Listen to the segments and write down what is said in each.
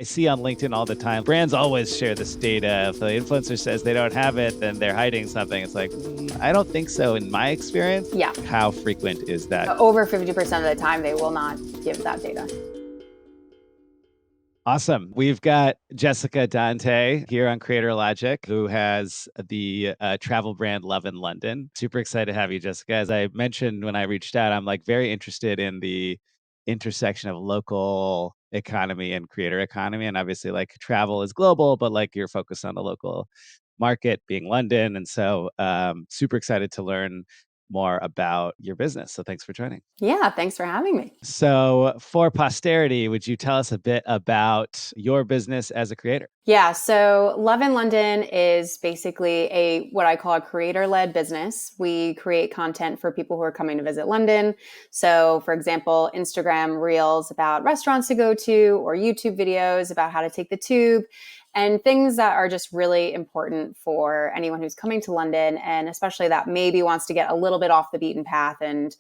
I see on LinkedIn all the time, brands always share this data. If the influencer says they don't have it, then they're hiding something. It's like, I don't think so in my experience. Yeah. How frequent is that? Over 50% of the time, they will not give that data. Awesome. We've got Jessica Dante here on Creator Logic, who has the travel brand Love in London. Super excited to have you, Jessica. As I mentioned when I reached out, I'm like very interested in the intersection of local economy and creator economy. And obviously, like travel is global, but like you're focused on the local market being London. And so, super excited to learn more about your business. So, thanks for joining. Yeah, thanks for having me. So, for posterity, would you tell us a bit about your business as a creator? Yeah, so Love in London is basically a what I call a creator-led business. We create content for people who are coming to visit London. So, for example, Instagram Reels about restaurants to go to, or YouTube videos about how to take the tube, and things that are just really important for anyone who's coming to London, and especially that maybe wants to get a little bit off the beaten path and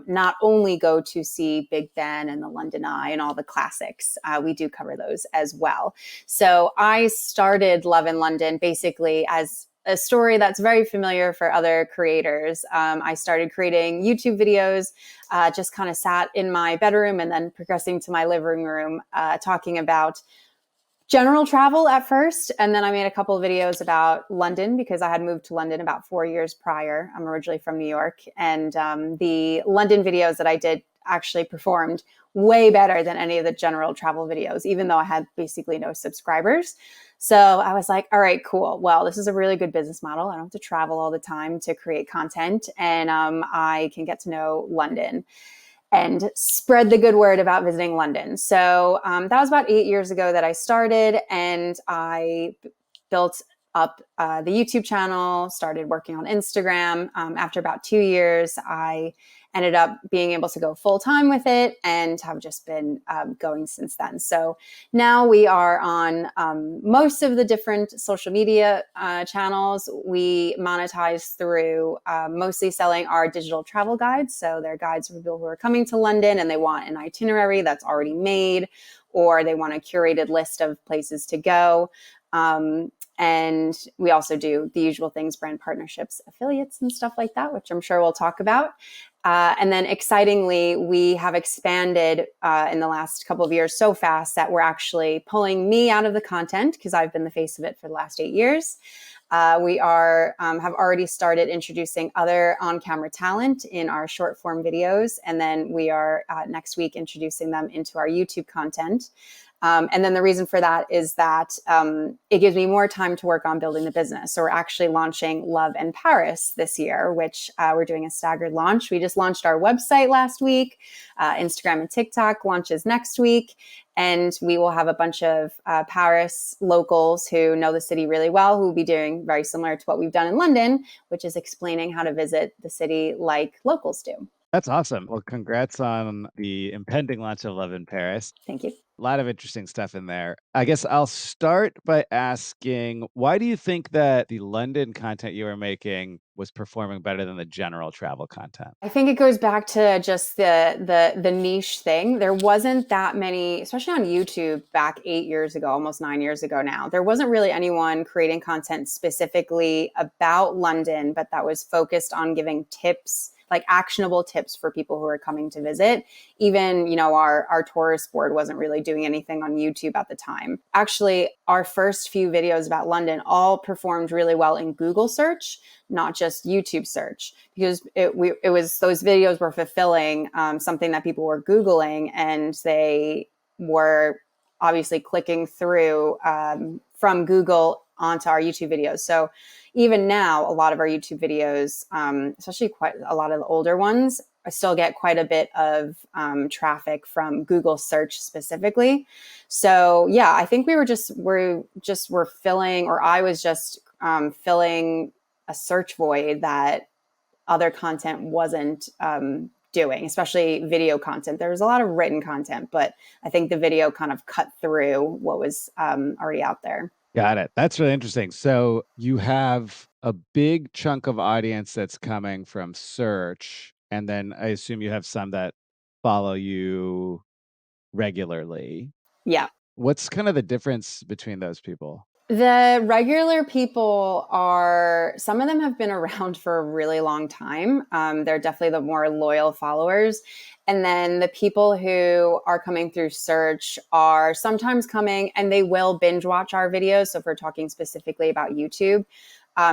not only go to see Big Ben and the London Eye and all the classics. We do cover those as well. So I started Love in London basically as a story that's very familiar for other creators. I started creating YouTube videos, just kind of sat in my bedroom and then progressing to my living room, talking about general travel at first. And then I made a couple of videos about London because I had moved to London about 4 years prior. I'm originally from New York. And the London videos that I did actually performed way better than any of the general travel videos, even though I had basically no subscribers. So I was like, all right, cool. Well, this is a really good business model. I don't have to travel all the time to create content, and I can get to know London and spread the good word about visiting London. So that was about 8 years ago that I started, and I built up the YouTube channel, started working on Instagram. After about 2 years, I ended up being able to go full time with it and have just been going since then. So now we are on most of the different social media channels. We monetize through mostly selling our digital travel guides. So they're guides for people who are coming to London and they want an itinerary that's already made, or they want a curated list of places to go. And we also do the usual things, brand partnerships, affiliates, and stuff like that, which I'm sure we'll talk about. And then excitingly, we have expanded in the last couple of years so fast that we're actually pulling me out of the content because I've been the face of it for the last 8 years. We have already started introducing other on-camera talent in our short form videos. And then we are next week introducing them into our YouTube content. And then the reason for that is that it gives me more time to work on building the business. So we're actually launching Love in Paris this year, which we're doing a staggered launch. We just launched our website last week. Instagram and TikTok launches next week. And we will have a bunch of Paris locals who know the city really well, who will be doing very similar to what we've done in London, which is explaining how to visit the city like locals do. That's awesome. Well, congrats on the impending launch of Love in Paris. Thank you. A lot of interesting stuff in there. I guess I'll start by asking, why do you think that the London content you were making was performing better than the general travel content? I think it goes back to just the niche thing. There wasn't that many, especially on YouTube back 8 years ago, almost 9 years ago now. There wasn't really anyone creating content specifically about London, but that was focused on giving tips, like actionable tips for people who are coming to visit. Even, our tourist board wasn't really doing anything on YouTube at the time. Actually, our first few videos about London all performed really well in Google search, not just YouTube search, because it was those videos were fulfilling something that people were Googling, and they were obviously clicking through from Google onto our YouTube videos. So even now, a lot of our YouTube videos, especially quite a lot of the older ones, I still get quite a bit of traffic from Google search specifically. So yeah, I think we're filling, or I was just filling a search void that other content wasn't doing, especially video content. There was a lot of written content, but I think the video kind of cut through what was already out there. Got it. That's really interesting. So you have a big chunk of audience that's coming from search, and then I assume you have some that follow you regularly. Yeah. What's kind of the difference between those people? The regular people are, some of them have been around for a really long time. They're definitely the more loyal followers. And then the people who are coming through search are sometimes coming and they will binge watch our videos. So if we're talking specifically about YouTube,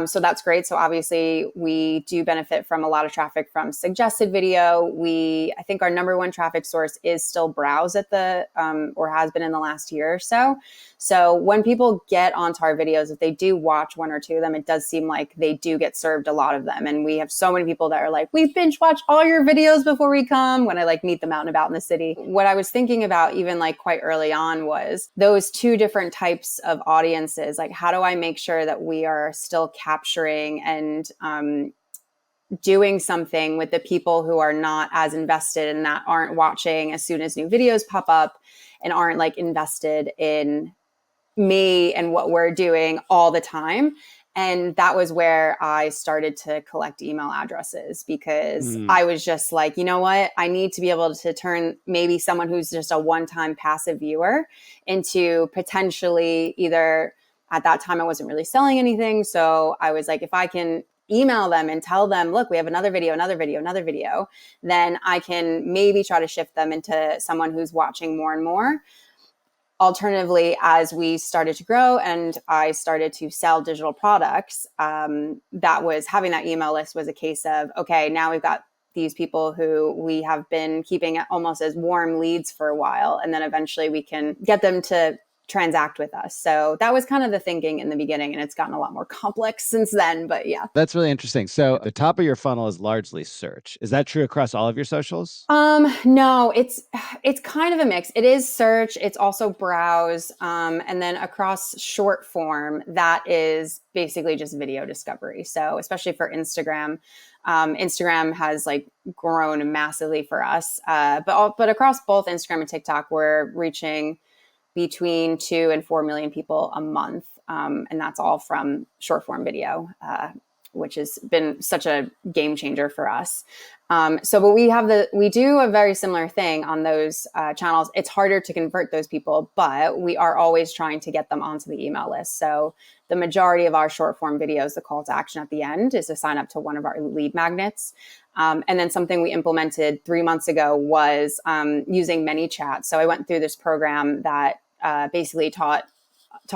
so that's great. So obviously we do benefit from a lot of traffic from suggested video. I think our number one traffic source is still browse at or has been in the last year or so. So when people get onto our videos, if they do watch one or two of them, it does seem like they do get served a lot of them. And we have so many people that are like, we binge watch all your videos before we come, when I like meet them out and about in the city. What I was thinking about even like quite early on was those two different types of audiences. Like, how do I make sure that we are still capturing and doing something with the people who are not as invested and that aren't watching as soon as new videos pop up and aren't like invested in me and what we're doing all the time. And that was where I started to collect email addresses, because Mm. I was just like, you know what? I need to be able to turn maybe someone who's just a one-time passive viewer into potentially, either at that time I wasn't really selling anything. So I was like, if I can email them and tell them, look, we have another video, then I can maybe try to shift them into someone who's watching more and more. Alternatively, as we started to grow and I started to sell digital products, that was having that email list was a case of, okay, now we've got these people who we have been keeping almost as warm leads for a while. And then eventually we can get them to transact with us. So that was kind of the thinking in the beginning, and it's gotten a lot more complex since then. But yeah. That's really interesting. So the top of your funnel is largely search. Is that true across all of your socials? No, it's kind of a mix. It is search, it's also browse, and then across short form, that is basically just video discovery. So especially for Instagram, Instagram has like grown massively for us. But across both Instagram and TikTok, we're reaching between 2 and 4 million people a month, and that's all from short form video. Which has been such a game changer for us. But we do a very similar thing on those channels. It's harder to convert those people, but we are always trying to get them onto the email list. So the majority of our short form videos, the call to action at the end is to sign up to one of our lead magnets. And then something we implemented 3 months ago was using ManyChat. So I went through this program that basically taught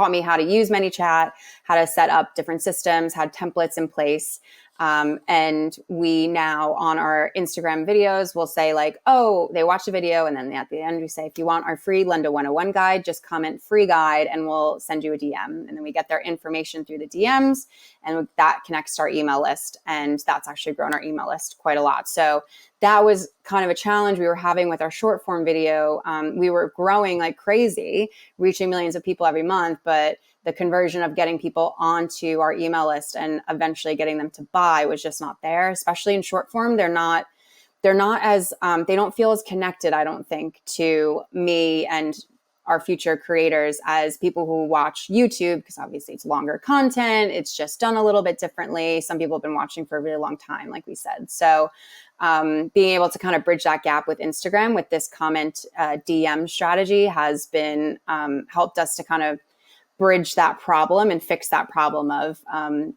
me how to use ManyChat, how to set up different systems, had templates in place. And we now on our Instagram videos will say like, oh, they watched a video. And then at the end, we say, if you want our free Lendo 101 guide, just comment free guide and we'll send you a DM. And then we get their information through the DMs, and that connects to our email list. And that's actually grown our email list quite a lot. So that was kind of a challenge we were having with our short form video. We were growing like crazy, reaching millions of people every month, but the conversion of getting people onto our email list and eventually getting them to buy was just not there. Especially in short form, they're not as they don't feel as connected, I don't think, to me and our future creators as people who watch YouTube, because obviously it's longer content. It's just done a little bit differently. Some people have been watching for a really long time, like we said. So being able to kind of bridge that gap with Instagram with this comment DM strategy has been helped us to kind of bridge that problem and fix that problem of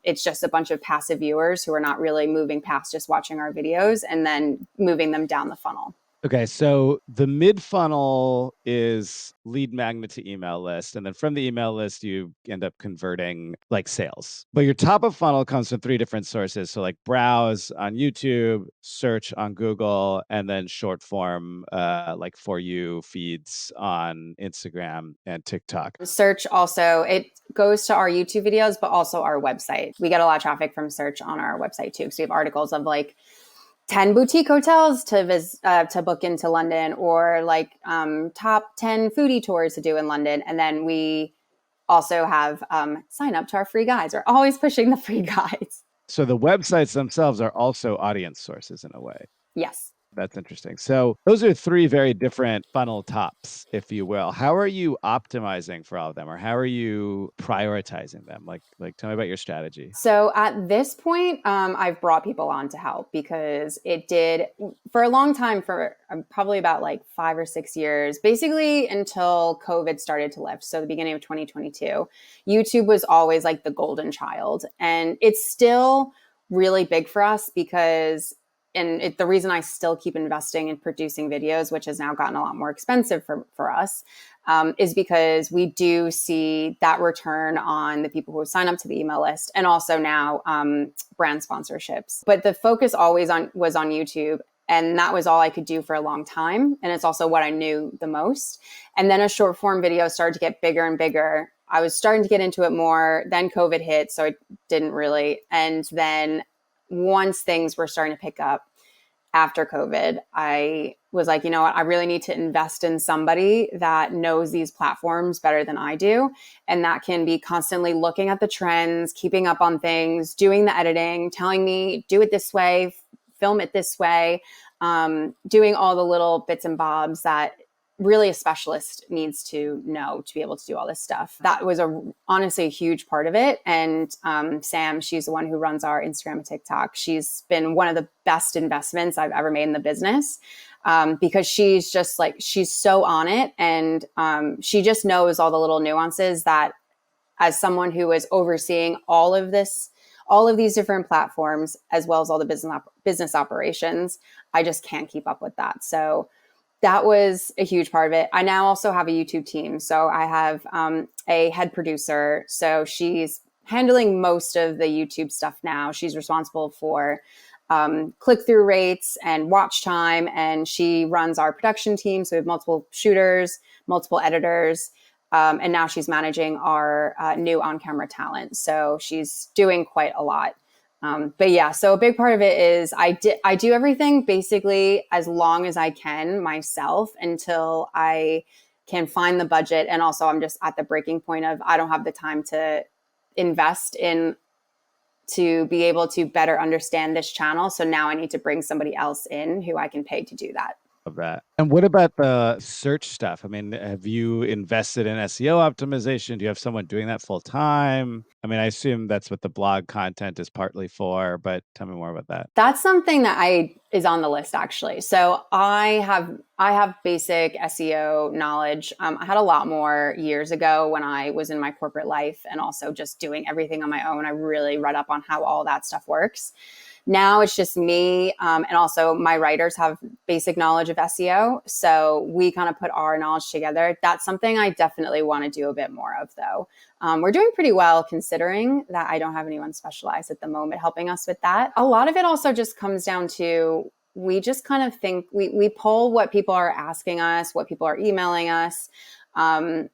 it's just a bunch of passive viewers who are not really moving past just watching our videos, and then moving them down the funnel. Okay, so the mid funnel is lead magnet to email list. And then from the email list, you end up converting like sales. But your top of funnel comes from three different sources. So, like browse on YouTube, search on Google, and then short form, like for you feeds on Instagram and TikTok. Search also, it goes to our YouTube videos, but also our website. We get a lot of traffic from search on our website too. So we have articles of like 10 boutique hotels to book into London, or like top 10 foodie tours to do in London. And then we also have sign up to our free guides. We're always pushing the free guides. So the websites themselves are also audience sources in a way. Yes. That's interesting. So those are three very different funnel tops, if you will. How are you optimizing for all of them, or how are you prioritizing them? Tell me about your strategy. So at this point, I've brought people on to help because it did for a long time, for probably about like 5 or 6 years, basically until COVID started to lift. So the beginning of 2022, YouTube was always like the golden child. And it's still really big for us because, the reason I still keep investing in producing videos, which has now gotten a lot more expensive for us, is because we do see that return on the people who sign up to the email list, and also now brand sponsorships. But the focus always was on YouTube. And that was all I could do for a long time. And it's also what I knew the most. And then as short form videos started to get bigger and bigger, I was starting to get into it more. Then COVID hit, so I didn't really. And then once things were starting to pick up, after COVID, I was like, you know what? I really need to invest in somebody that knows these platforms better than I do. And that can be constantly looking at the trends, keeping up on things, doing the editing, telling me, do it this way, film it this way, doing all the little bits and bobs that really a specialist needs to know to be able to do all this stuff. That was honestly a huge part of it. And Sam, she's the one who runs our Instagram and TikTok. She's been one of the best investments I've ever made in the business, because she's just like, she's so on it. And she just knows all the little nuances that, as someone who is overseeing all of these different platforms, as well as all the business operations, I just can't keep up with that. So that was a huge part of it. I now also have a YouTube team. So I have a head producer. So she's handling most of the YouTube stuff now. She's responsible for click-through rates and watch time. And she runs our production team. So we have multiple shooters, multiple editors. And now she's managing our new on-camera talent. So she's doing quite a lot. But yeah, so a big part of it is I do everything basically as long as I can myself until I can find the budget. And also I'm just at the breaking point of, I don't have the time to invest in to be able to better understand this channel. So now I need to bring somebody else in who I can pay to do that. Of that. And what about the search stuff? I mean, have you invested in SEO optimization? Do you have someone doing that full time? I mean, I assume that's what the blog content is partly for, but tell me more about that. That's something that is on the list actually. So I have basic SEO knowledge. I had a lot more years ago when I was in my corporate life and also just doing everything on my own. I really read up on how all that stuff works. Now it's just me, and also my writers have basic knowledge of SEO. So we kind of put our knowledge together. That's something I definitely want to do a bit more of, though. We're doing pretty well considering that I don't have anyone specialized at the moment helping us with that. A lot of it also just comes down to, we just kind of think, we pull what people are asking us, what people are emailing us,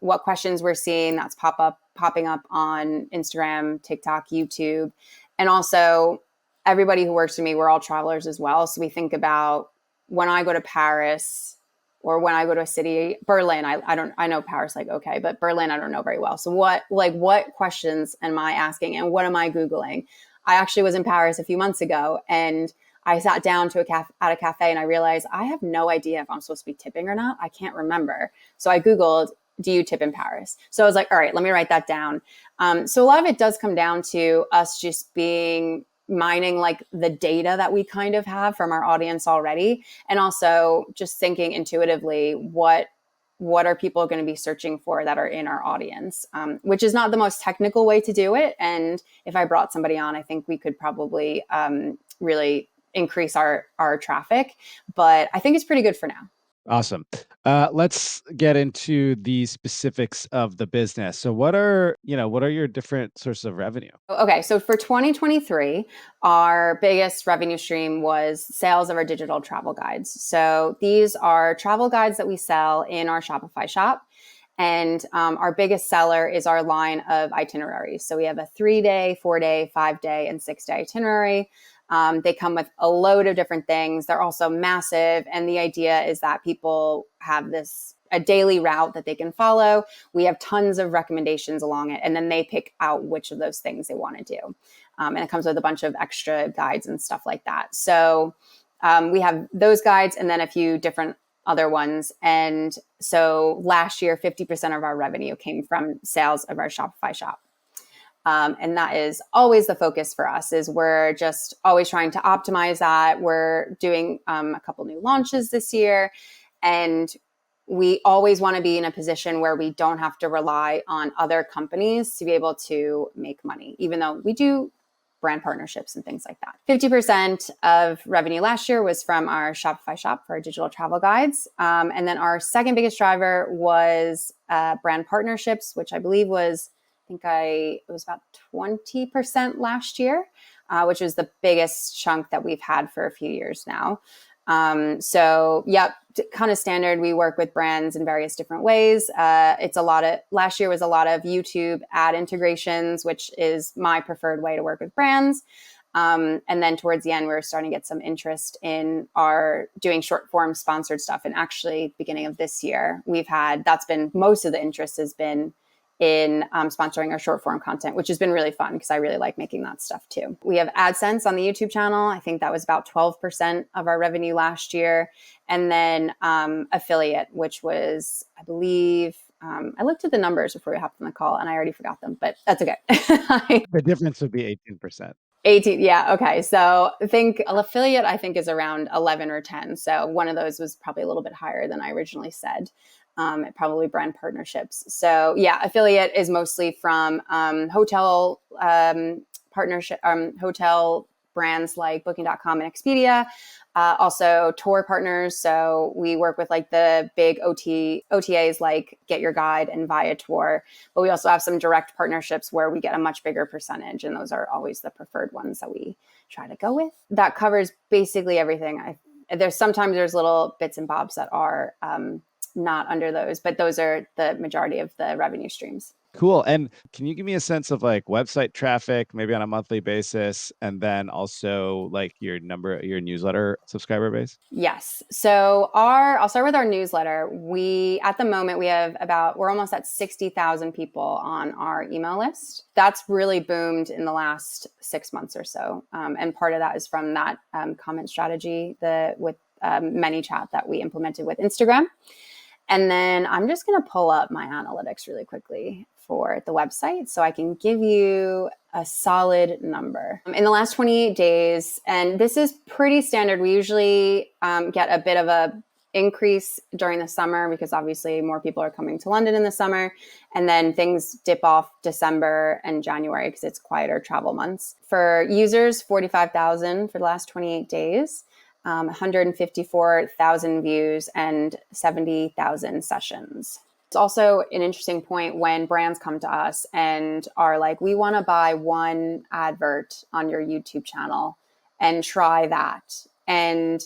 what questions we're seeing that's popping up on Instagram, TikTok, YouTube, and also everybody who works for me, we're all travelers as well. So we think about, when I go to Paris or when I go to a city, Berlin, I know Paris like, okay, but Berlin, I don't know very well. So what questions am I asking and what am I Googling? I actually was in Paris a few months ago and I sat down at a cafe and I realized I have no idea if I'm supposed to be tipping or not. I can't remember. So I Googled, do you tip in Paris? So I was like, all right, let me write that down. So a lot of it does come down to us just mining like the data that we kind of have from our audience already. And also just thinking intuitively, what are people going to be searching for that are in our audience, which is not the most technical way to do it. And if I brought somebody on, I think we could probably really increase our traffic, but I think it's pretty good for now. Awesome. Let's get into the specifics of the business. So what are your different sources of revenue? Okay, so for 2023, our biggest revenue stream was sales of our digital travel guides. So these are travel guides that we sell in our Shopify shop. And our biggest seller is our line of itineraries. So we have a 3-day, 4-day, 5-day, and 6-day itinerary. They come with a load of different things. They're also massive. And the idea is that people have a daily route that they can follow. We have tons of recommendations along it. And then they pick out which of those things they want to do. And it comes with a bunch of extra guides and stuff like that. So We have those guides and then a few different other ones. And so last year, 50% of our revenue came from sales of our Shopify shop. And that is always the focus for us, is we're just always trying to optimize that. We're doing a couple new launches this year, and we always want to be in a position where we don't have to rely on other companies to be able to make money, even though we do brand partnerships and things like that. 50% of revenue last year was from our Shopify shop for our digital travel guides. And then our second biggest driver was brand partnerships, which I believe was, it was about 20% last year, which was the biggest chunk that we've had for a few years now. So yep, kind of standard. We work with brands in various different ways. Last year was a lot of YouTube ad integrations, which is my preferred way to work with brands. And then towards the end, we were starting to get some interest in our doing short form sponsored stuff. And actually beginning of this year, most of the interest has been in sponsoring our short form content, which has been really fun because I really like making that stuff too. We have AdSense on the YouTube channel. I think that was about 12% of our revenue last year. And then affiliate, which was, I believe, I looked at the numbers before we hopped on the call and I already forgot them, but that's okay. The difference would be 18%. 18. Yeah. Okay. So affiliate, I think, is around 11 or 10. So one of those was probably a little bit higher than I originally said. Probably brand partnerships. So yeah, affiliate is mostly from hotel hotel brands like Booking.com and Expedia. Also tour partners. So we work with like the big OTAs like Get Your Guide and Viator, but we also have some direct partnerships where we get a much bigger percentage. And those are always the preferred ones that we try to go with. That covers basically everything. Sometimes there's little bits and bobs that are not under those, but those are the majority of the revenue streams. Cool. And can you give me a sense of like website traffic, maybe on a monthly basis, and then also like your newsletter subscriber base? Yes. So I'll start with our newsletter. At the moment, we're almost at 60,000 people on our email list. That's really boomed in the last 6 months or so. And part of that is from that comment strategy with ManyChat that we implemented with Instagram. And then I'm just going to pull up my analytics really quickly for the website so I can give you a solid number. In the last 28 days, and this is pretty standard, we usually get a bit of a increase during the summer because obviously more people are coming to London in the summer. And then things dip off December and January because it's quieter travel months. For users, 45,000 for the last 28 days. 154,000 views and 70,000 sessions. It's also an interesting point when brands come to us and are like, we want to buy one advert on your YouTube channel and try that. And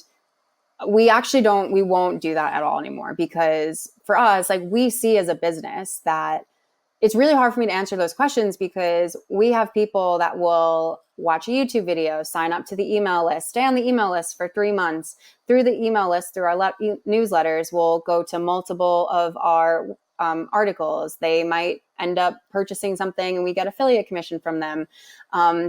we won't do that at all anymore because for us, like we see as a business that it's really hard for me to answer those questions because we have people that will watch a YouTube video, sign up to the email list, stay on the email list for 3 months. Through the email list, through our newsletters, we'll go to multiple of our articles. They might end up purchasing something and we get affiliate commission from them.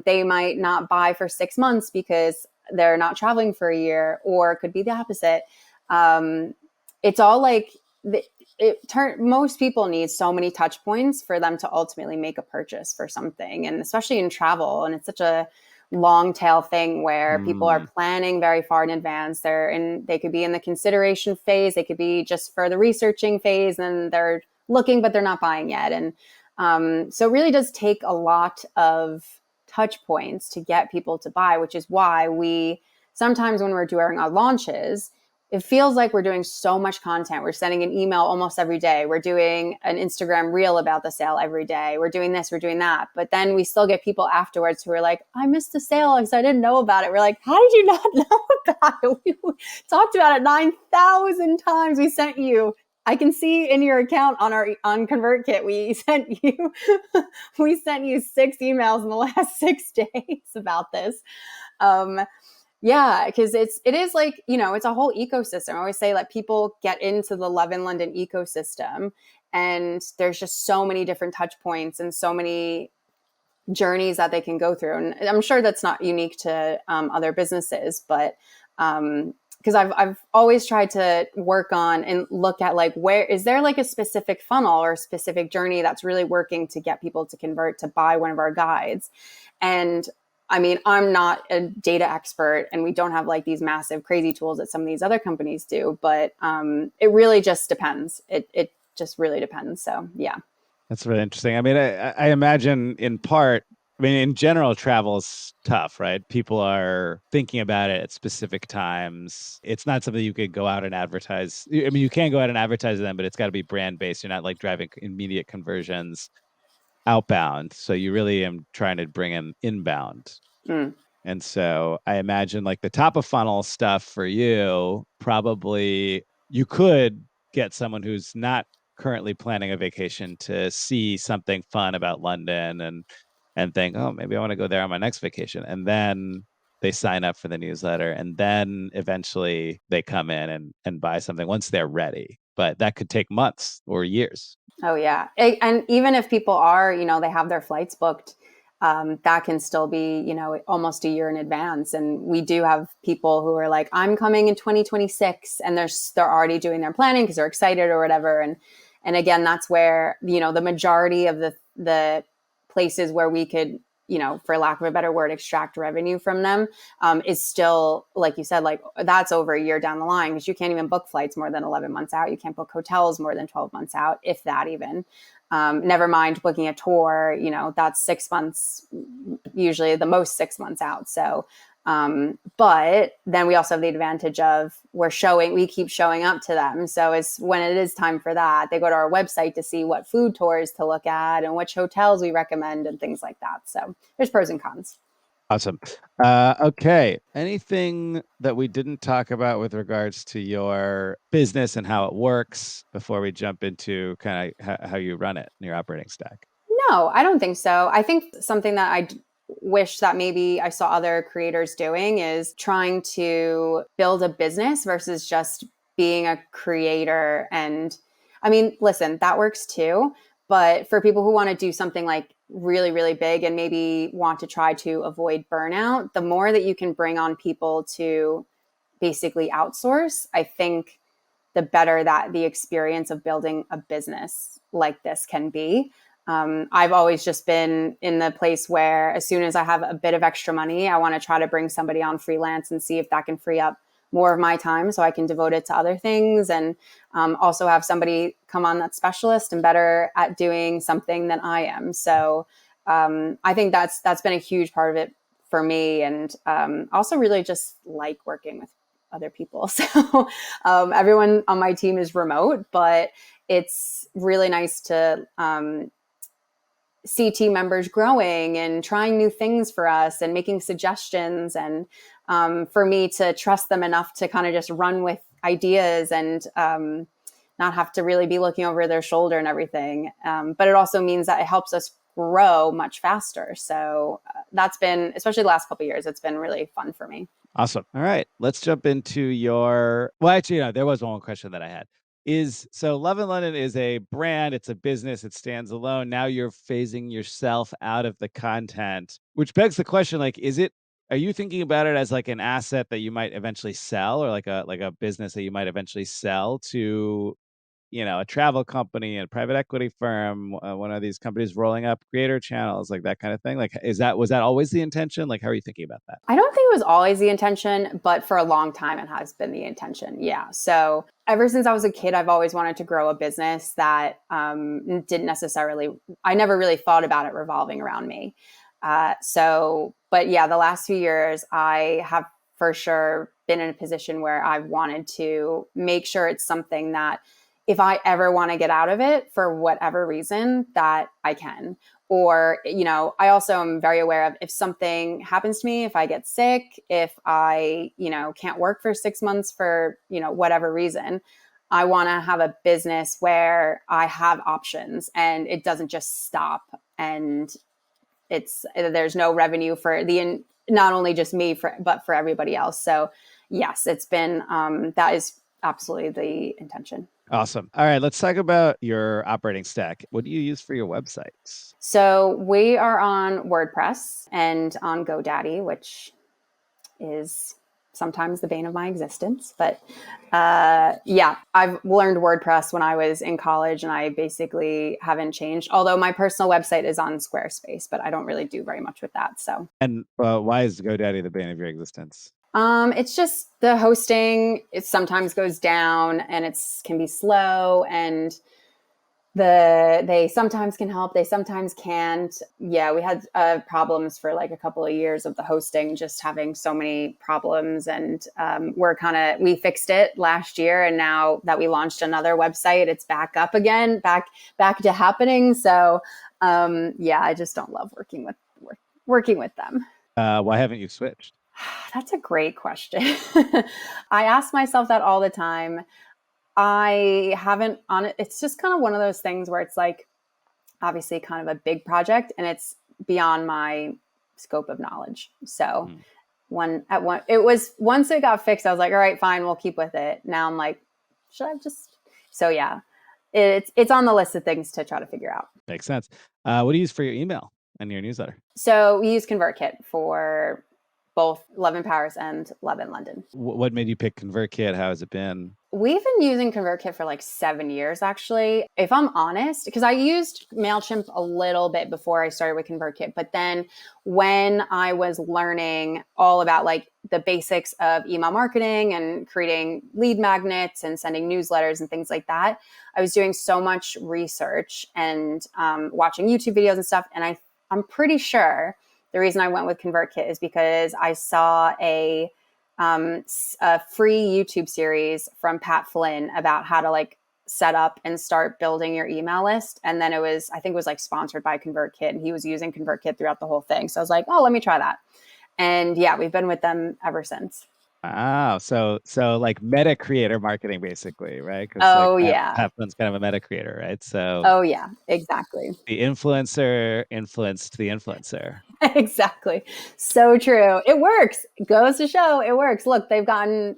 They might not buy for 6 months because they're not traveling for a year, or it could be the opposite. It's all like most people need so many touch points for them to ultimately make a purchase for something. And especially in travel. And it's such a long tail thing where people are planning very far in advance. They could be in the consideration phase. They could be just for the researching phase and they're looking, but they're not buying yet. And so it really does take a lot of touch points to get people to buy, which is why sometimes when we're doing our launches, it feels like we're doing so much content. We're sending an email almost every day. We're doing an Instagram reel about the sale every day. We're doing this, we're doing that. But then we still get people afterwards who are like, I missed the sale because I didn't know about it. We're like, how did you not know about it? We talked about it 9,000 times. We sent you. I can see in your account on ConvertKit, we sent you 6 emails in the last 6 days about this. Yeah, because it is like, it's a whole ecosystem. I always say let people get into the Love in London ecosystem, and there's just so many different touch points and so many journeys that they can go through. And I'm sure that's not unique to other businesses, but Because I've always tried to work on and look at like, where is there like a specific funnel or a specific journey that's really working to get people to convert to buy one of our guides. And I mean, I'm not a data expert and we don't have like these massive crazy tools that some of these other companies do, but it really just depends. It just really depends. So yeah. That's really interesting. I mean, I imagine in part, I mean, in general, travel's tough, right? People are thinking about it at specific times. It's not something you could go out and advertise. I mean, you can go out and advertise them, but it's got to be brand based. You're not like driving immediate conversions outbound. So you really am trying to bring them inbound. Mm. And so I imagine like the top of funnel stuff for you, probably you could get someone who's not currently planning a vacation to see something fun about London and think, oh, maybe I want to go there on my next vacation. And then they sign up for the newsletter and then eventually they come in and buy something once they're ready. But that could take months or years. Oh yeah, and even if people are, they have their flights booked, that can still be, almost a year in advance. And we do have people who are like, "I'm coming in 2026," and they're already doing their planning because they're excited or whatever. And again, that's where the majority of the places where we could, for lack of a better word, extract revenue from them is still, like you said, like that's over a year down the line because you can't even book flights more than 11 months out. You can't book hotels more than 12 months out, if that even. Never mind booking a tour, that's 6 months, usually the most 6 months out. So, but then we also have the advantage of we keep showing up to them. So it's when it is time for that, they go to our website to see what food tours to look at and which hotels we recommend and things like that. So there's pros and cons. Awesome. Okay. Anything that we didn't talk about with regards to your business and how it works before we jump into kind of how you run it in your operating stack? No, I don't think so. I think something that wish that maybe I saw other creators doing is trying to build a business versus just being a creator. And I mean, listen, that works too. But for people who want to do something like really, really big and maybe want to try to avoid burnout, the more that you can bring on people to basically outsource, I think the better that the experience of building a business like this can be. I've always just been in the place where as soon as I have a bit of extra money, I want to try to bring somebody on freelance and see if that can free up more of my time so I can devote it to other things and also have somebody come on that's specialist and better at doing something than I am. So I think that's been a huge part of it for me, and also really just like working with other people. So everyone on my team is remote, but it's really nice to see team members growing and trying new things for us and making suggestions. And for me to trust them enough to kind of just run with ideas and not have to really be looking over their shoulder and everything. But it also means that it helps us grow much faster. So that's been, especially the last couple of years, it's been really fun for me. Awesome. All right. Let's jump into actually, there was one question that I had. So Love in London is a brand, it's a business, it stands alone. Now you're phasing yourself out of the content, which begs the question, like, are you thinking about it as like an asset that you might eventually sell or like a business that you might eventually sell to, a travel company and a private equity firm, one of these companies rolling up creator channels, like that kind of thing? Like, was that always the intention? Like, how are you thinking about that? I don't think it was always the intention, but for a long time, it has been the intention. Yeah. So ever since I was a kid, I've always wanted to grow a business that didn't necessarily, I never really thought about it revolving around me. But yeah, the last few years, I have for sure been in a position where I've wanted to make sure it's something that if I ever want to get out of it for whatever reason, that I can. Or, I also am very aware of if something happens to me, if I get sick, if I, can't work for 6 months for, whatever reason, I want to have a business where I have options and it doesn't just stop and there's no revenue for not only just me, but for everybody else. So yes, it's been, that is absolutely the intention. Awesome. All right, let's talk about your operating stack. What do you use for your websites? So we are on WordPress and on GoDaddy, which is sometimes the bane of my existence. But yeah, I've learned WordPress when I was in college, and I basically haven't changed. Although my personal website is on Squarespace, but I don't really do very much with that. So, And why is GoDaddy the bane of your existence? it's just the hosting. It sometimes goes down, and it's can be slow, and they sometimes can help, they sometimes can't. Yeah, we had problems for like a couple of years of the hosting just having so many problems, and we fixed it last year, and now that we launched another website, it's back up again, back to happening. So yeah, I just don't love working with them. Why haven't you switched? That's a great question. I ask myself that all the time. I haven't on it. It's just kind of one of those things where it's like obviously kind of a big project, and it's beyond my scope of knowledge. So Hmm. it was once it got fixed, I was like, all right, fine, we'll keep with it. Now I'm like, should I just? So yeah, it's on the list of things to try to figure out. Makes sense. What do you use for your email and your newsletter? So we use ConvertKit for both Love in Paris and Love in London. What made you pick ConvertKit? How has it been? We've been using ConvertKit for like 7 years, actually. If I'm honest, because I used MailChimp a little bit before I started with ConvertKit. But then when I was learning all about like the basics of email marketing and creating lead magnets and sending newsletters and things like that, I was doing so much research and watching YouTube videos and stuff. And I'm pretty sure the reason I went with ConvertKit is because I saw a free YouTube series from Pat Flynn about how to like set up and start building your email list. And then I think it was like sponsored by ConvertKit, and he was using ConvertKit throughout the whole thing. So I was like, oh, let me try that. And yeah, we've been with them ever since. Wow. So like meta creator marketing basically, right? Because like Oh yeah. Pat Flynn's kind of a meta creator, right? So Oh yeah, exactly. the influencer influenced the influencer. Exactly. So true. It works. Goes to show it works. Look, they've gotten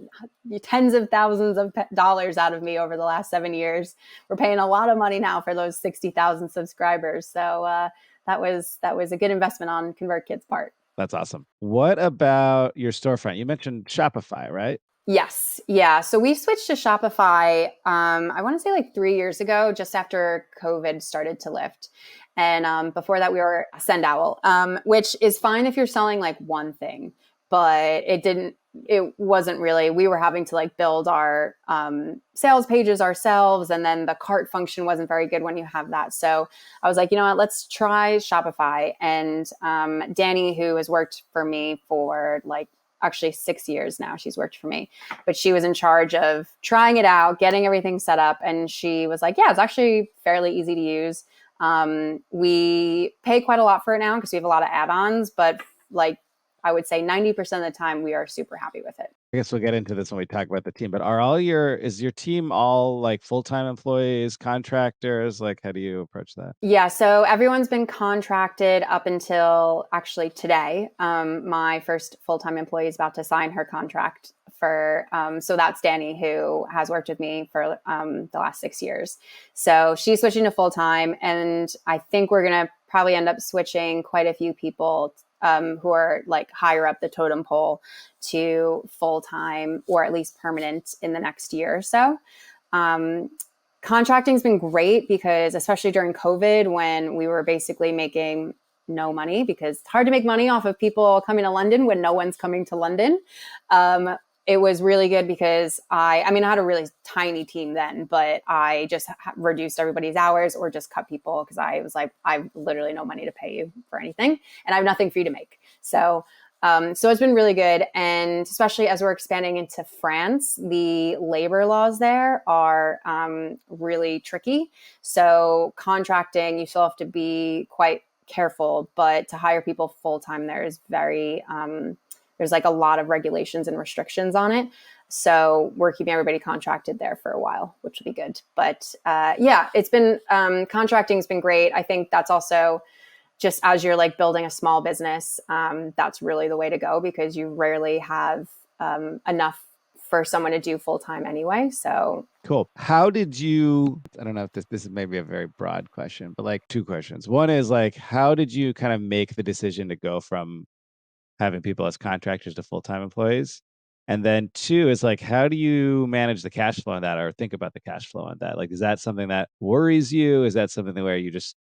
tens of thousands of dollars out of me over the last 7 years. We're paying a lot of money now for those 60,000 subscribers. So that was a good investment on ConvertKit's part. That's awesome. What about your storefront? You mentioned Shopify, right? Yes. Yeah. So we switched to Shopify, I want to say like 3 years ago, just after COVID started to lift. And before that, we were Sendowl, which is fine if you're selling like one thing, but it wasn't really, we were having to like build our sales pages ourselves. And then the cart function wasn't very good when you have that. So I was like, you know what, let's try Shopify. And Danny, who has worked for me for like, actually 6 years now she's worked for me, but she was in charge of trying it out, getting everything set up, and she was like, yeah, it's actually fairly easy to use. We pay quite a lot for it now because we have a lot of add-ons, but like I would say 90% of the time we are super happy with it. I guess we'll get into this when we talk about the team, but is your team all like full-time employees, contractors? Like, how do you approach that? Yeah, so everyone's been contracted up until actually today. My first full-time employee is about to sign her contract for, so that's Danny, who has worked with me for the last 6 years. So she's switching to full-time, and I think we're going to probably end up switching quite a few people who are like higher up the totem pole to full-time or at least permanent in the next year or so. Contracting's been great because especially during COVID, when we were basically making no money, because it's hard to make money off of people coming to London when no one's coming to London. It was really good because I had a really tiny team then, but I just reduced everybody's hours or just cut people because I was like, I have literally no money to pay you for anything, and I have nothing for you to make. So it's been really good. And especially as we're expanding into France, the labor laws there are really tricky. So contracting, you still have to be quite careful, but to hire people full time there is there's like a lot of regulations and restrictions on it. So we're keeping everybody contracted there for a while, which will be good. But yeah, it's been contracting's been great. I think that's also just as you're like building a small business, that's really the way to go because you rarely have enough for someone to do full time anyway. So Cool. How did you, I don't know if this is maybe a very broad question, but like two questions. One is like, how did you kind of make the decision to go from having people as contractors to full-time employees? And then two is like, how do you manage the cash flow on that or think about the cash flow on that? Like, is that something that worries you? Is that something where you just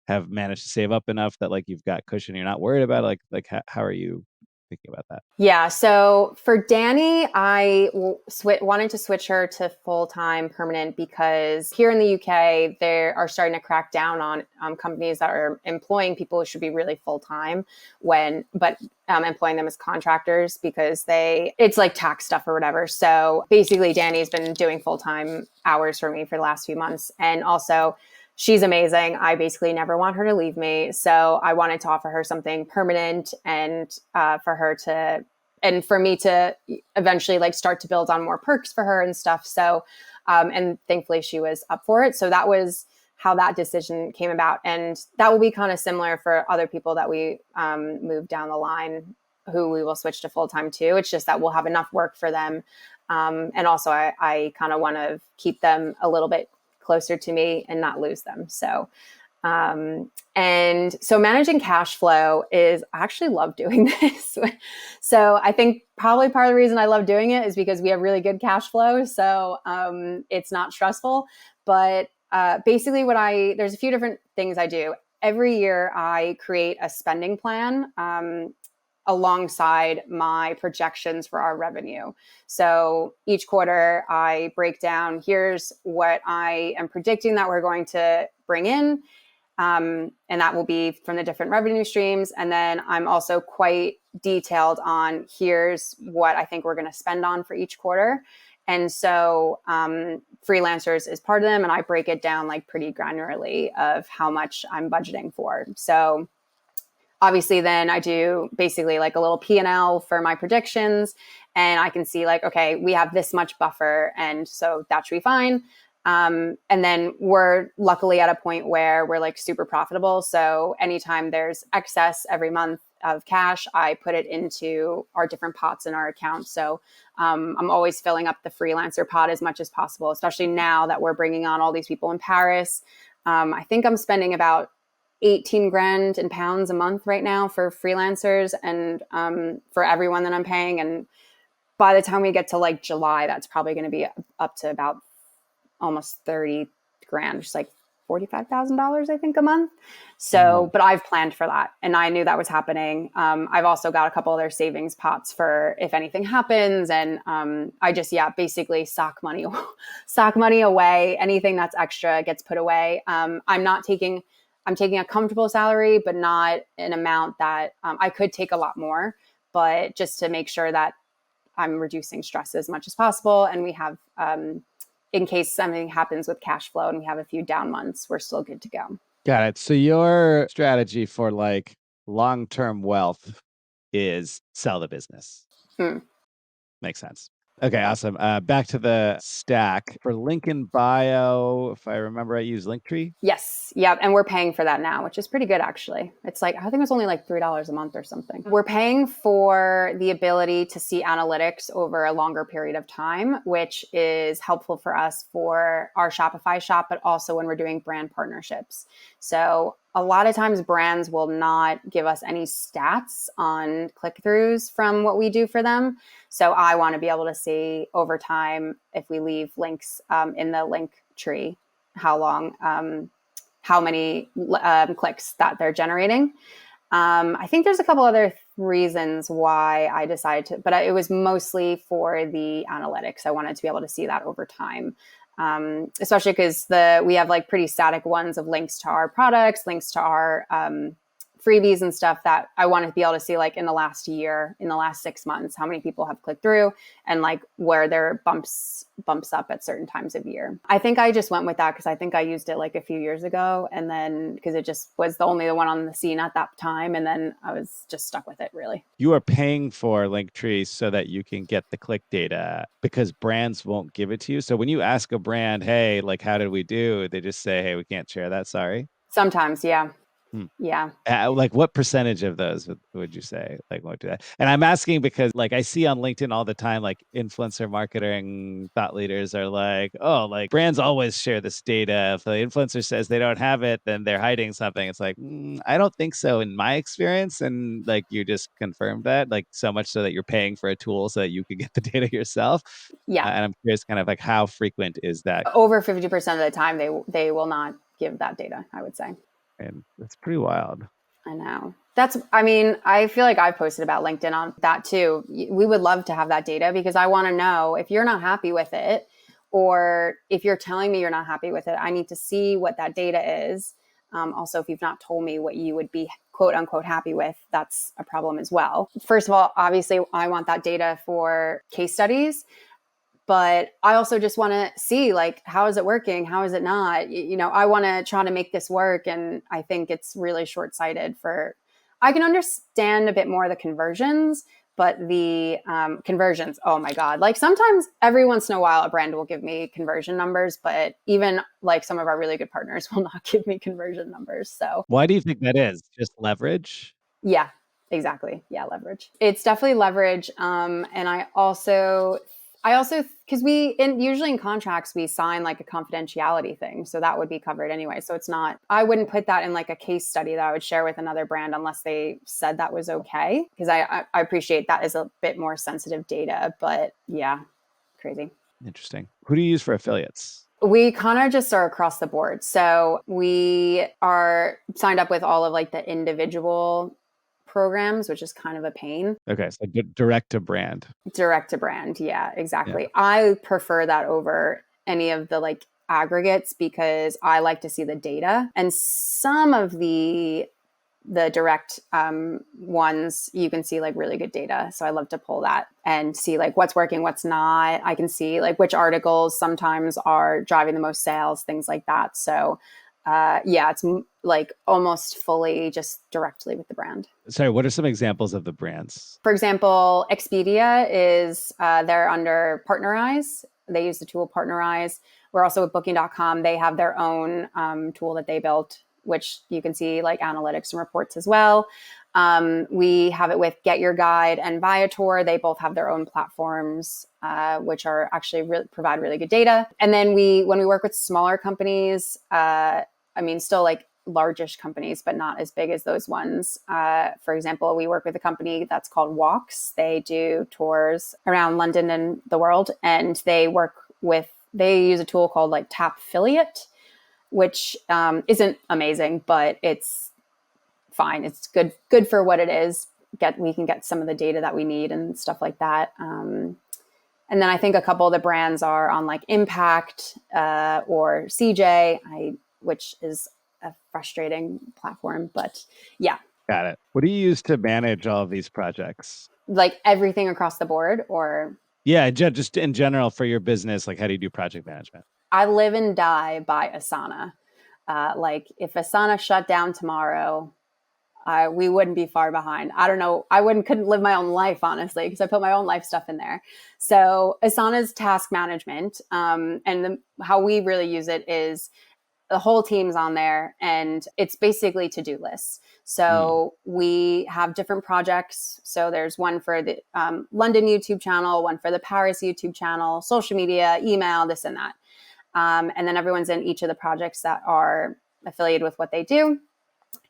have managed to save up enough that like you've got cushion, you're not worried about it? Like how are you thinking about that? Yeah. So for Danny, wanted to switch her to full time permanent because here in the UK, they are starting to crack down on companies that are employing people who should be really full time but employing them as contractors because it's like tax stuff or whatever. So basically, Danny's been doing full time hours for me for the last few months. And also, she's amazing. I basically never want her to leave me. So I wanted to offer her something permanent and for me to eventually like start to build on more perks for her and stuff. So, and thankfully she was up for it. So that was how that decision came about. And that will be kind of similar for other people that we move down the line who we will switch to full-time too. It's just that we'll have enough work for them. And also I kind of want to keep them a little bit closer to me and not lose them. So, and so managing cash flow is, I actually love doing this. So I think probably part of the reason I love doing it is because we have really good cash flow. So, it's not stressful, but, basically there's a few different things I do. Every year I create a spending plan, alongside my projections for our revenue. So each quarter I break down, here's what I am predicting that we're going to bring in. And that will be from the different revenue streams. And then I'm also quite detailed on here's what I think we're going to spend on for each quarter. And so freelancers is part of them. And I break it down like pretty granularly of how much I'm budgeting for. So obviously then I do basically like a little P&L for my predictions, and I can see like, okay, we have this much buffer, and so that should be fine. And then we're luckily at a point where we're like super profitable. So anytime there's excess every month of cash, I put it into our different pots in our account. So I'm always filling up the freelancer pot as much as possible, especially now that we're bringing on all these people in Paris. I think I'm spending about 18 grand in pounds a month right now for freelancers and for everyone that I'm paying. And by the time we get to like July, that's probably going to be up to about almost 30 grand, which is like $45,000, I think, a month. So, but I've planned for that and I knew that was happening. I've also got a couple other savings pots for if anything happens. And I just, basically sock money away. Anything that's extra gets put away. I'm taking a comfortable salary, but not an amount that I could take a lot more, but just to make sure that I'm reducing stress as much as possible. And we have, in case something happens with cash flow and we have a few down months, we're still good to go. Got it. So your strategy for like long-term wealth is sell the business. Makes sense. Okay, awesome. Back to the stack. For link in bio, if I remember, I use Linktree. Yes. Yep. And we're paying for that now, which is pretty good, actually. It's like, I think it's only like $3 a month or something. We're paying for the ability to see analytics over a longer period of time, which is helpful for us for our Shopify shop, but also when we're doing brand partnerships. So a lot of times brands will not give us any stats on click-throughs from what we do for them. So I want to be able to see over time, if we leave links in the link tree, how many clicks that they're generating. I think there's a couple other reasons why I decided to, but it was mostly for the analytics. I wanted to be able to see that over time. Especially because we have like pretty static ones of links to our products, links to our freebies and stuff that I want to be able to see like in the last year, in the last 6 months, how many people have clicked through and like where there bumps up at certain times of year. I think I just went with that because I think I used it like a few years ago, and then because it just was the only one on the scene at that time, and then I was just stuck with it really. You are paying for Linktree so that you can get the click data because brands won't give it to you. So when you ask a brand, hey, like how did we do? They just say, hey, we can't share that. Sorry. Sometimes, yeah. Hmm. Yeah. Like what percentage of those would you say like won't do that? And I'm asking because like I see on LinkedIn all the time, like influencer marketing thought leaders are like, oh, like brands always share this data. If the influencer says they don't have it, then they're hiding something. It's like, I don't think so in my experience. And like you just confirmed that, like so much so that you're paying for a tool so that you can get the data yourself. Yeah. And I'm curious kind of like how frequent is that? Over 50% of the time, they will not give that data, I would say. And that's pretty wild. I know. I mean, I feel like I've posted about LinkedIn on that too. We would love to have that data because I want to know if you're not happy with it, or if you're telling me you're not happy with it, I need to see what that data is. Also, if you've not told me what you would be quote unquote happy with, that's a problem as well. First of all, obviously, I want that data for case studies. But I also just want to see, like, how is it working? How is it not? I want to try to make this work. And I think it's really short-sighted I can understand a bit more the conversions, but the conversions, oh my God. Like sometimes every once in a while, a brand will give me conversion numbers, but even like some of our really good partners will not give me conversion numbers. So Why do you think that is? Just leverage? yeah, exactly. Yeah, leverage. It's definitely leverage. And I also, because usually in contracts we sign like a confidentiality thing, so that would be covered anyway. So it's not. I wouldn't put that in like a case study that I would share with another brand unless they said that was okay. Because I appreciate that is a bit more sensitive data, but yeah, crazy. Interesting. Who do you use for affiliates? We kind of just are across the board. So we are signed up with all of like the individual programs, which is kind of a pain. Okay, so direct to brand. Direct to brand. Yeah, Yeah. exactly. I prefer that over any of the like aggregates because I like to see the data. And some of the direct ones, you can see like really good data. So I love to pull that and see like what's working, what's not. I can see like which articles sometimes are driving the most sales, things like that. So yeah, it's like almost fully just directly with the brand. Sorry, what are some examples of the brands? For example, Expedia they're under Partnerize. They use the tool Partnerize. We're also with Booking.com. They have their own tool that they built, which you can see like analytics and reports as well. We have it with Get Your Guide and Viator. They both have their own platforms, which are actually provide really good data. And then when we work with smaller companies, still like largish companies, but not as big as those ones. For example, we work with a company that's called Walks. They do tours around London and the world, and they use a tool called like Tap Affiliate, which isn't amazing, but it's fine. It's good for what it is. We can get some of the data that we need and stuff like that. And then I think a couple of the brands are on like Impact or CJ, which is a frustrating platform, but yeah. Got it. What do you use to manage all of these projects? Like everything across the board, or Yeah, just in general for your business, like how do you do project management? I live and die by Asana. Like if Asana shut down tomorrow, we wouldn't be far behind. I don't know. Couldn't live my own life, honestly, because I put my own life stuff in there. So Asana's task management, and how we really use it is the whole team's on there, and it's basically to-do lists. So we have different projects. So there's one for the London YouTube channel, one for the Paris YouTube channel, social media, email, this and that. And then everyone's in each of the projects that are affiliated with what they do.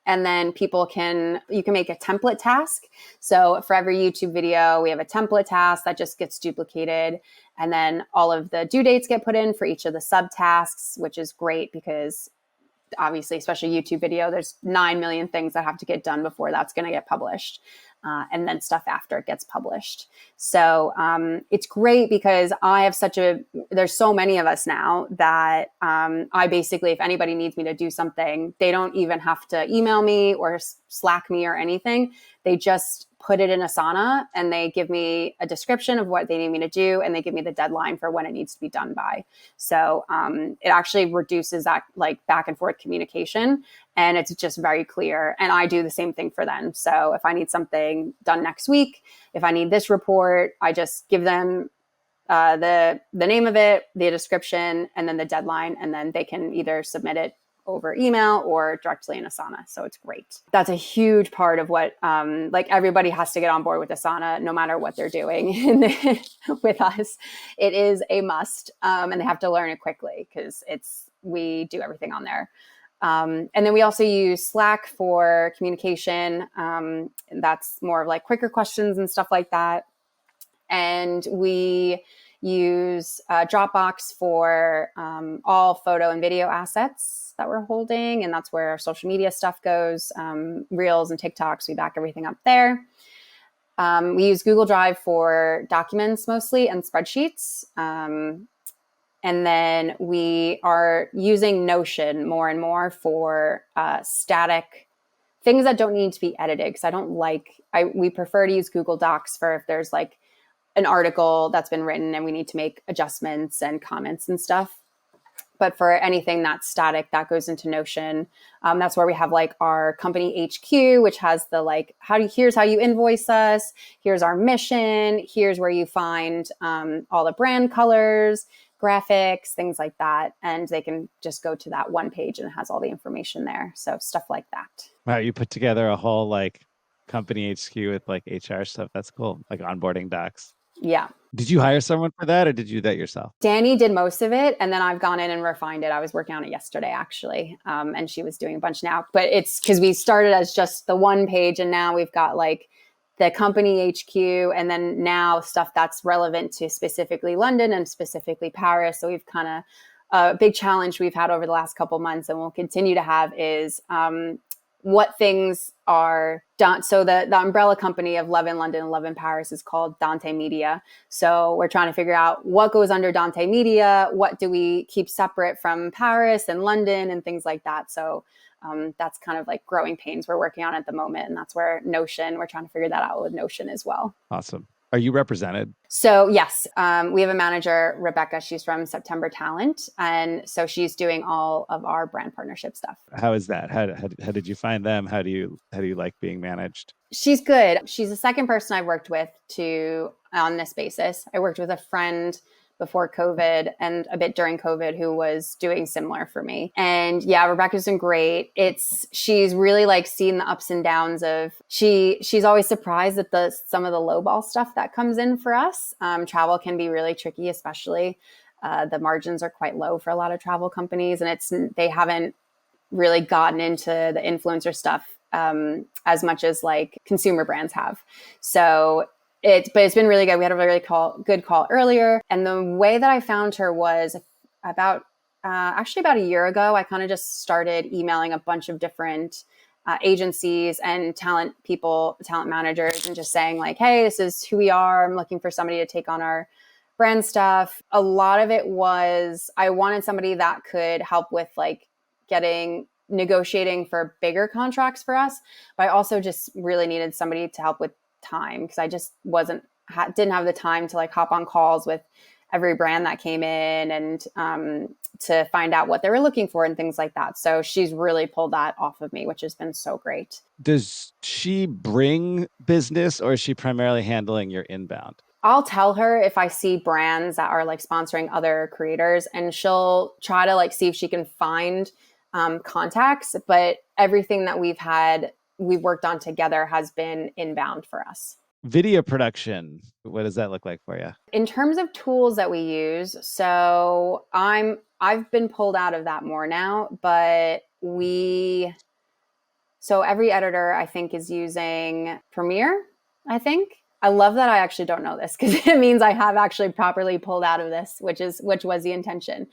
And then you can make a template task. So for every YouTube video, we have a template task that just gets duplicated. And then all of the due dates get put in for each of the subtasks, which is great because obviously, especially YouTube video, there's 9 million things that have to get done before that's going to get published. And then stuff after it gets published. So it's great because there's so many of us now that I basically, if anybody needs me to do something, they don't even have to email me or Slack me or anything. They just put it in Asana and they give me a description of what they need me to do. And they give me the deadline for when it needs to be done by. So it actually reduces that like back and forth communication. And it's just very clear. And I do the same thing for them. So if I need something done next week, if I need this report, I just give them the name of it, the description, and then the deadline. And then they can either submit it over email or directly in Asana. So it's great. That's a huge part of what, like everybody has to get on board with Asana, no matter what they're doing with us. It is a must, and they have to learn it quickly because we do everything on there. And then we also use Slack for communication. That's more of like quicker questions and stuff like that. And we use Dropbox for all photo and video assets that we're holding. And that's where our social media stuff goes. Reels and TikToks, we back everything up there. We use Google Drive for documents mostly and spreadsheets. And then we are using Notion more and more for static things that don't need to be edited. Because we prefer to use Google Docs for if there's like an article that's been written and we need to make adjustments and comments and stuff. But for anything that's static, that goes into Notion. That's where we have like our company HQ, which has the like, here's how you invoice us. Here's our mission. Here's where you find all the brand colors, graphics, things like that. And they can just go to that one page and it has all the information there. So stuff like that. Wow, you put together a whole like company HQ with like HR stuff. That's cool. Like onboarding docs. Yeah. Did you hire someone for that or did you do that yourself? Danny did most of it. And then I've gone in and refined it. I was working on it yesterday, actually. And she was doing a bunch now. But it's because we started as just the one page and now we've got like the company HQ and then now stuff that's relevant to specifically London and specifically Paris. So we've kind of a big challenge we've had over the last couple months and we'll continue to have is what things are done. So the umbrella company of Love in London and Love in Paris is called Dante Media. So we're trying to figure out what goes under Dante Media, what do we keep separate from Paris and London and things like that. So that's kind of like growing pains we're working on at the moment. And that's where Notion, we're trying to figure that out with Notion as well. Awesome. Are you represented? So yes, we have a manager, Rebecca. She's from September Talent. And so she's doing all of our brand partnership stuff. How is that? How did you find them? How do you like being managed? She's good. She's the second person I've worked with on this basis. I worked with a friend before COVID and a bit during COVID who was doing similar for me. And yeah, Rebecca's been great. She's really like seen the ups and downs of, she's always surprised at some of the lowball stuff that comes in for us. Travel can be really tricky, especially the margins are quite low for a lot of travel companies and they haven't really gotten into the influencer stuff as much as like consumer brands have. So but it's been really good. We had a really good call earlier. And the way that I found her was about a year ago. I kind of just started emailing a bunch of different agencies and talent managers and just saying like, hey, this is who we are. I'm looking for somebody to take on our brand stuff. A lot of it was, I wanted somebody that could help with like negotiating for bigger contracts for us. But I also just really needed somebody to help with time because I just didn't have the time to like hop on calls with every brand that came in and to find out what they were looking for and things like that. So she's really pulled that off of me, which has been so great. Does she bring business or is she primarily handling your inbound? I'll tell her if I see brands that are like sponsoring other creators and she'll try to like see if she can find contacts, but everything that we've worked on together has been inbound for us. Video production, what does that look like for you? In terms of tools that we use, so I've been pulled out of that more now, but so every editor I think is using Premiere, I think. I love that I actually don't know this because it means I have actually properly pulled out of this, which was the intention.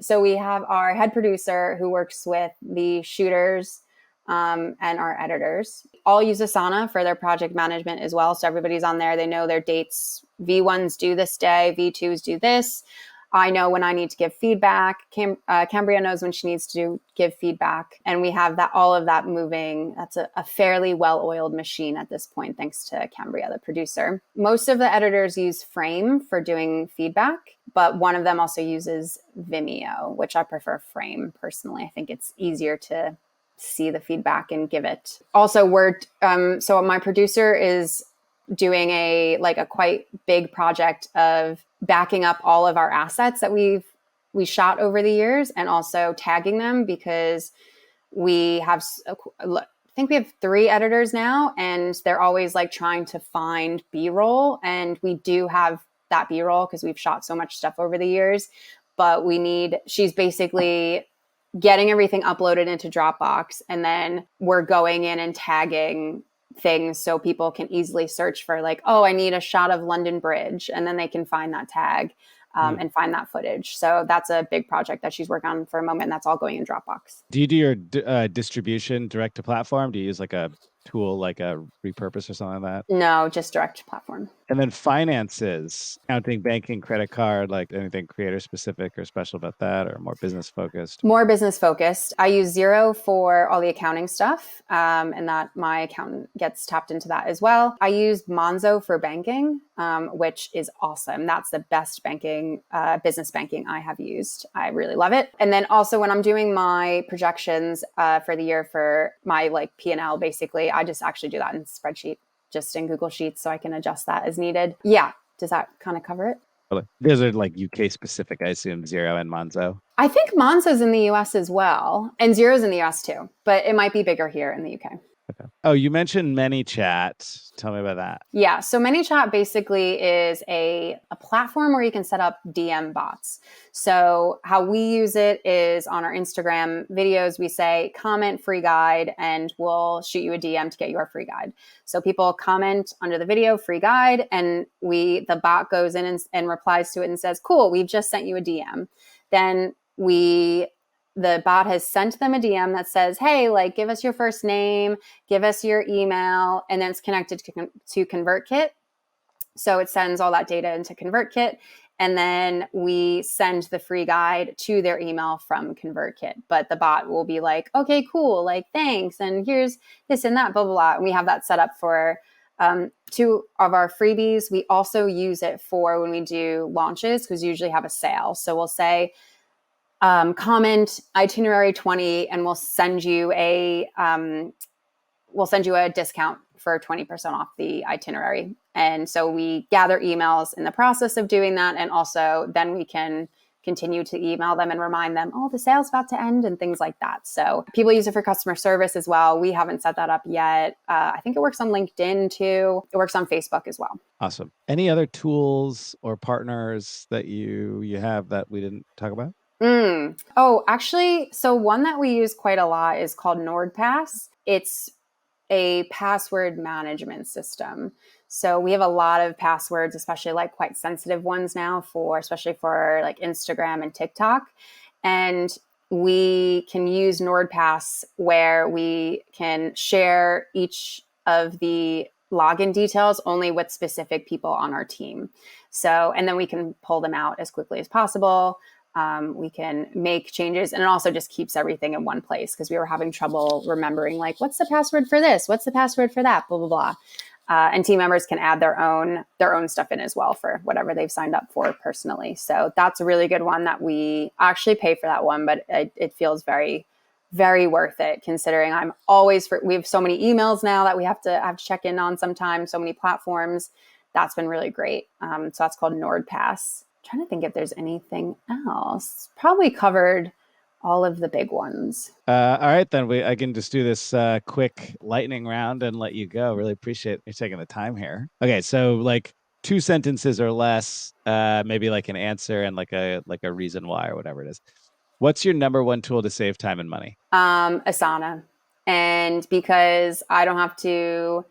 So we have our head producer who works with the shooters and our editors. All use Asana for their project management as well. So everybody's on there. They know their dates. V1s do this day. V2s do this. I know when I need to give feedback. Cambria knows when she needs to give feedback. And we have all of that moving. That's a fairly well-oiled machine at this point, thanks to Cambria, the producer. Most of the editors use Frame for doing feedback, but one of them also uses Vimeo, which I prefer Frame personally. I think it's easier to see the feedback and give it. Also, so my producer is doing a quite big project of backing up all of our assets that we've we shot over the years, and also tagging them, because we have, I think we have 3 editors now, and they're always like trying to find B-roll. And we do have that B-roll because we've shot so much stuff over the years. But she's basically getting everything uploaded into Dropbox, and then we're going in and tagging things so people can easily search for, like, oh, I need a shot of London Bridge, and then they can find that tag and find that footage. So that's a big project that she's working on for a moment, and that's all going in Dropbox. Do you do your distribution direct to platform? Do you use like a tool like a Repurpose or something like that? No, just direct platform. And then finances, accounting, banking, credit card, like anything creator specific or special about that, or more business focused? More business focused. I use Zero for all the accounting stuff, and that my accountant gets tapped into that as well. I use Monzo for banking, which is awesome. That's the best banking, business banking I have used. I really love it. And then also when I'm doing my projections for the year for my like P&L, basically, I just actually do that in spreadsheet, just in Google Sheets, so I can adjust that as needed. Yeah. Does that kind of cover it? Those are like UK specific, I assume, Zero and Monzo. I think Monzo's in the US as well, and Zero's in the US too, but it might be bigger here in the UK. Okay. Oh, you mentioned ManyChat. Tell me about that. Yeah, so ManyChat basically is a platform where you can set up DM bots. So how we use it is on our Instagram videos, we say comment free guide, and we'll shoot you a DM to get your free guide. So people comment under the video free guide, and the bot goes in and replies to it and says, cool, we've just sent you a DM. Then the bot has sent them a DM that says, hey, like, give us your first name, give us your email, and then it's connected to ConvertKit. So it sends all that data into ConvertKit, and then we send the free guide to their email from ConvertKit. But the bot will be like, okay, cool, like, thanks, and here's this and that, blah, blah, blah. And we have that set up for 2 of our freebies. We also use it for when we do launches, because we usually have a sale. So we'll say, comment itinerary 20, and we'll send you a discount for 20% off the itinerary. And so we gather emails in the process of doing that, and also then we can continue to email them and remind them, oh, the sale's about to end, and things like that. So people use it for customer service as well. We haven't set that up yet. I think it works on LinkedIn too. It works on Facebook as well. Awesome. Any other tools or partners that you have that we didn't talk about? Oh, actually, so one that we use quite a lot is called NordPass. It's a password management system. So we have a lot of passwords, especially like quite sensitive ones now, especially for like Instagram and TikTok. And we can use NordPass where we can share each of the login details only with specific people on our team. So, and then we can pull them out as quickly as possible. We can make changes, and it also just keeps everything in one place, because we were having trouble remembering, like, what's the password for this? What's the password for that? Blah, blah, blah. And team members can add their own stuff in as well for whatever they've signed up for personally. So that's a really good one that we actually pay for that one, but it feels very, very worth it, considering we have so many emails now that we have to check in on sometimes, so many platforms. That's been really great. So that's called NordPass. Trying to think if there's anything else. Probably covered all of the big ones. All right, then I can just do this quick lightning round and let you go. Really appreciate you taking the time here. Okay, so like 2 sentences or less, maybe like an answer and like a reason why or whatever it is. What's your number one tool to save time and money? Asana. And because I don't have to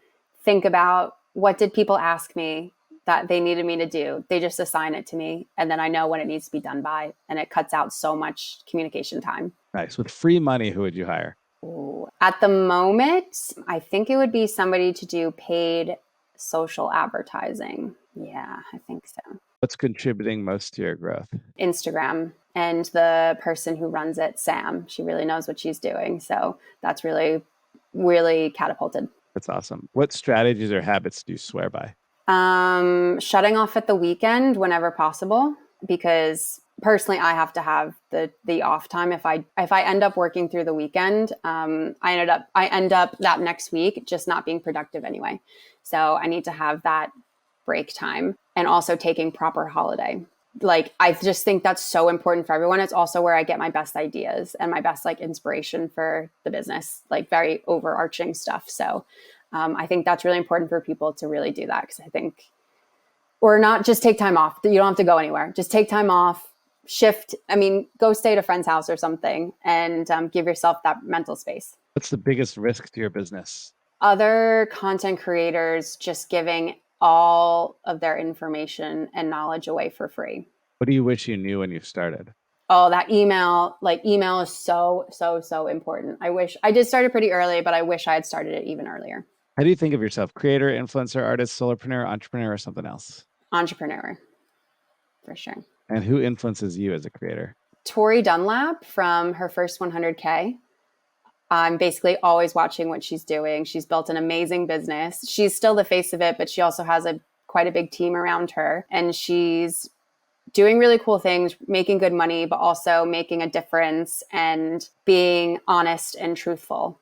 think about what did people ask me that they needed me to do. They just assign it to me, and then I know when it needs to be done by, and it cuts out so much communication time. Nice. With free money, who would you hire? Ooh. At the moment, I think it would be somebody to do paid social advertising. Yeah, I think so. What's contributing most to your growth? Instagram, and the person who runs it, Sam. She really knows what she's doing. So that's really, really catapulted. That's awesome. What strategies or habits do you swear by? Shutting off at the weekend whenever possible, because personally I have to have the off time. If I end up working through the weekend, I end up that next week just not being productive anyway. So I need to have that break time, and also taking proper holiday. like, I just think that's so important for everyone. It's also where I get my best ideas and my best like inspiration for the business, like very overarching stuff. So I think that's really important for people to really do that, because I think, or not just take time off. You don't have to go anywhere. Just take time off, shift. I mean, go stay at a friend's house or something, and give yourself that mental space. What's the biggest risk to your business? Other content creators just giving all of their information and knowledge away for free. What do you wish you knew when you started? Oh, that email, like email is so, so, so important. I wish I did start it pretty early, but I wish I had started it even earlier. How do you think of yourself? Creator, influencer, artist, solopreneur, entrepreneur, or something else? Entrepreneur, for sure. And who influences you as a creator? Tori Dunlap from her first 100K. I'm basically always watching what she's doing. She's built an amazing business. She's still the face of it, but she also has quite a big team around her. And she's doing really cool things, making good money, but also making a difference and being honest and truthful.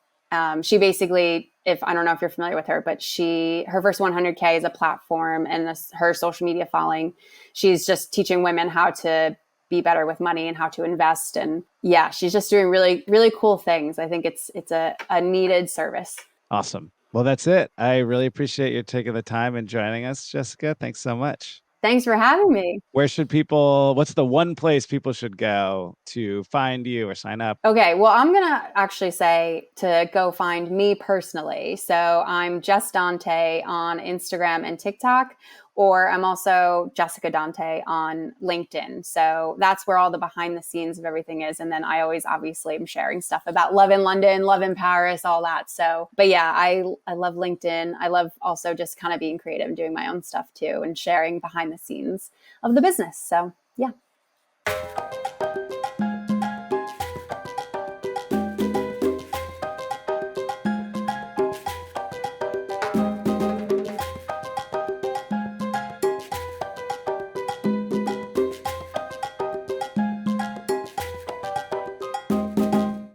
She basically, if I don't know if you're familiar with her, but her first 100K is a platform, and her social media following, she's just teaching women how to be better with money and how to invest. And yeah, she's just doing really, really cool things. I think it's a needed service. Awesome. Well, that's it. I really appreciate you taking the time and joining us, Jessica. Thanks so much. Thanks for having me. What's the one place people should go to find you or sign up? Okay, well, I'm going to actually say to go find me personally. So I'm Jess Dante on Instagram and TikTok, or I'm also Jessica Dante on LinkedIn. So that's where all the behind the scenes of everything is. And then I always obviously am sharing stuff about love in London, love in Paris, all that. So, but yeah, I love LinkedIn. I love also just kind of being creative and doing my own stuff too, and sharing behind the scenes of the business. So yeah.